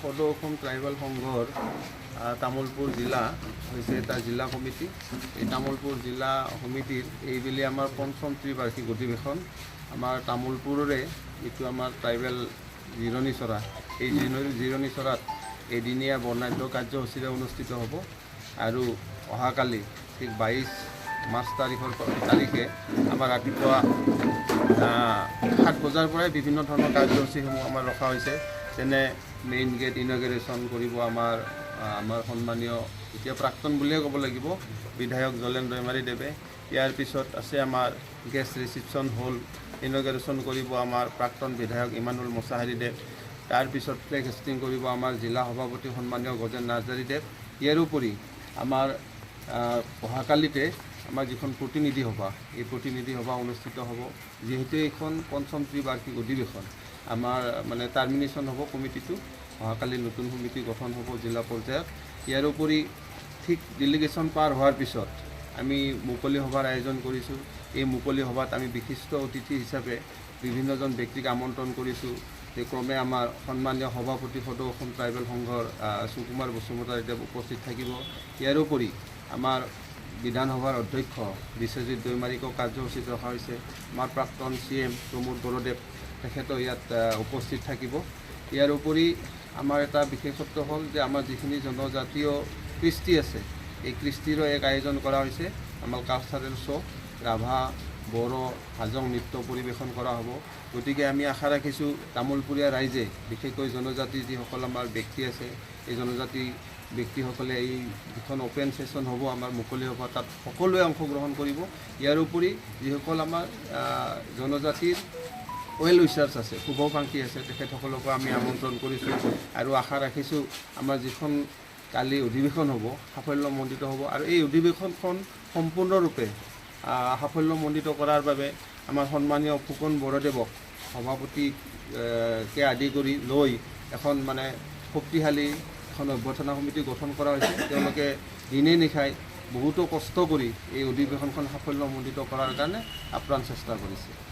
সদৌ অসম ট্ৰাইবেল সংঘৰ তামোলপুৰ জিলা হৈছে এটা জিলা কমিটি। এই তামোলপুৰ জিলা সমিতিৰ এইবেলি আমাৰ পঞ্চম ত্ৰিবাৰ্ষিক অধিৱেশন আমাৰ তামোলপুৰৰে এইটো আমাৰ ট্ৰাইবেল জিৰণি চৰা। এই জিৰণি চৰাত এদিনীয়া বৰ্ণাঢ্য কাৰ্যসূচীৰে অনুষ্ঠিত হ'ব আৰু অহাকালি ঠিক 22 মাৰ্চ তাৰিখে আমাৰ ৰাতিপুৱা 7 বজাৰ পৰাই বিভিন্ন ধৰণৰ কাৰ্যসূচীসমূহ আমাৰ ৰখা হৈছে। যেনে মেইন গেট ইনগ্ৰেশ্যন কৰিব আমাৰ সন্মানীয় এতিয়া প্ৰাক্তন বুলিয়ে ক'ব লাগিব বিধায়ক জলেন দৈমাৰীদেৱে। ইয়াৰ পিছত আছে আমাৰ গেষ্ট ৰিচিপশ্যন হল ইনগ্ৰেশ্যন কৰিব আমাৰ প্ৰাক্তন বিধায়ক ইমানুল মোছাহাৰীদেৱ। তাৰপিছত ফ্লেগ হোষ্টিং কৰিব আমাৰ জিলা সভাপতি সন্মানীয় গজেন নাৰ্জাৰীদেৱ। ইয়াৰ উপৰি আমাৰ অহাকালিতে আমাৰ যিখন প্ৰতিনিধি সভা, এই প্ৰতিনিধি সভা অনুষ্ঠিত হ'ব। যিহেতু এইখন পঞ্চম ত্ৰিবাৰ্ষিক অধিৱেশন আমাৰ মানে টাৰ্মিনেশ্যন হ'ব কমিটিটো, অহাকালি নতুন সমিতি গঠন হ'ব জিলা পৰ্যায়ত। ইয়াৰ উপৰি ঠিক ডেলিগেশ্যন পাৰ হোৱাৰ পিছত আমি মুকলি সভাৰ আয়োজন কৰিছোঁ। এই মুকলি সভাত আমি বিশিষ্ট অতিথি হিচাপে বিভিন্নজন ব্যক্তিক আমন্ত্ৰণ কৰিছোঁ। ক্ৰমে আমাৰ সন্মানীয় সভাপতি সদৌ অসম ট্ৰাইবেল সংঘৰ সুকুমাৰ বসুমতাৰীদেৱ উপস্থিত থাকিব। ইয়াৰ উপৰি আমাৰ বিধানসভাৰ অধ্যক্ষ বিশ্বজিৎ দৈমাৰীকো কাৰ্যসূচীত ৰখা হৈছে। আমাৰ প্ৰাক্তন CM প্ৰমোদ বৰদেৱ তেখেতো ইয়াত উপস্থিত থাকিব। ইয়াৰ উপৰি আমাৰ এটা বিশেষত্ব হ'ল যে আমাৰ যিখিনি জনজাতীয় কৃষ্টি আছে, এই কৃষ্টিৰো এক আয়োজন কৰা হৈছে। আমাৰ কালচাৰেল শ্ব' ৰাভা, বড়ো, হাজং নৃত্য পৰিৱেশন কৰা হ'ব। গতিকে আমি আশা ৰাখিছোঁ তামোলপুৰীয়া ৰাইজে, বিশেষকৈ জনজাতি যিসকল আমাৰ ব্যক্তি আছে, এই জনজাতি ব্যক্তিসকলে এই যিখন অ'পেন ছেশ্যন হ'ব আমাৰ মুকলি সভা, তাত সকলোৱে অংশগ্ৰহণ কৰিব। ইয়াৰ উপৰি যিসকল আমাৰ জনজাতিৰ ৱেল উইচাৰ্ছ আছে, শুভাকাংক্ষী আছে, তেখেতসকলকো আমি আমন্ত্ৰণ কৰিছোঁ আৰু আশা ৰাখিছোঁ আমাৰ যিখন কালি অধিৱেশন হ'ব সাফল্যমণ্ডিত হ'ব। আৰু এই অধিৱেশনখন সম্পূৰ্ণৰূপে সাফল্যমণ্ডিত কৰাৰ বাবে আমাৰ সন্মানীয় ফুকন বৰদেৱক সভাপতিকে আদি কৰি লৈ এখন মানে শক্তিশালী এখন অভ্যৰ্থনা সমিতি গঠন কৰা হৈছে। তেওঁলোকে দিনে নিশাই বহুতো কষ্ট কৰি এই অধিৱেশনখন সাফল্যমণ্ডিত কৰাৰ কাৰণে আপ্ৰাণ চেষ্টা কৰিছে।